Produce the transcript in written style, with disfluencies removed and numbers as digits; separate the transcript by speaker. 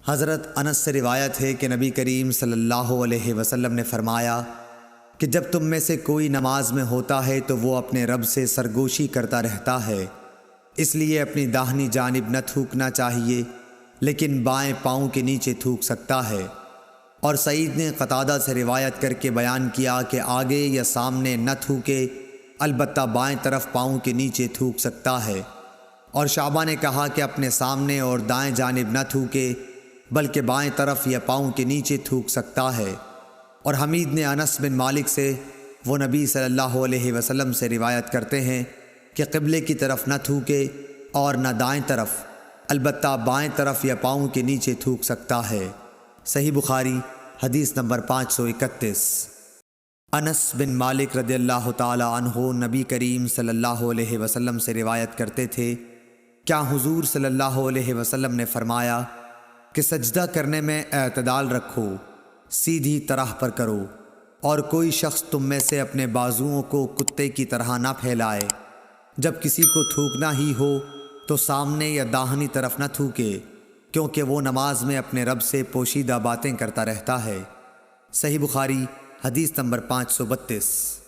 Speaker 1: حضرت انس سے روایت ہے کہ نبی کریم صلی اللہ علیہ وسلم نے فرمایا کہ جب تم میں سے کوئی نماز میں ہوتا ہے تو وہ اپنے رب سے سرگوشی کرتا رہتا ہے، اس لیے اپنی داہنی جانب نہ تھوکنا چاہیے، لیکن بائیں پاؤں کے نیچے تھوک سکتا ہے۔ اور سعید نے قتادہ سے روایت کر کے بیان کیا کہ آگے یا سامنے نہ تھوکے، البتہ بائیں طرف پاؤں کے نیچے تھوک سکتا ہے۔ اور شعبہ نے کہا کہ اپنے سامنے اور دائیں جانب نہ تھوکے، بلکہ بائیں طرف یا پاؤں کے نیچے تھوک سکتا ہے۔ اور حمید نے انس بن مالک سے، وہ نبی صلی اللہ علیہ وسلم سے روایت کرتے ہیں کہ قبلے کی طرف نہ تھوکے اور نہ دائیں طرف، البتہ بائیں طرف یا پاؤں کے نیچے تھوک سکتا ہے۔ صحیح بخاری حدیث نمبر 531۔ انس بن مالک رضی اللہ تعالی عنہ نبی کریم صلی اللہ علیہ وسلم سے روایت کرتے تھے، کیا حضور صلی اللہ علیہ وسلم نے فرمایا کہ سجدہ کرنے میں اعتدال رکھو، سیدھی طرح پر کرو، اور کوئی شخص تم میں سے اپنے بازوؤں کو کتے کی طرح نہ پھیلائے۔ جب کسی کو تھوکنا ہی ہو تو سامنے یا داہنی طرف نہ تھوکے، کیونکہ وہ نماز میں اپنے رب سے پوشیدہ باتیں کرتا رہتا ہے۔ صحیح بخاری حدیث نمبر 532۔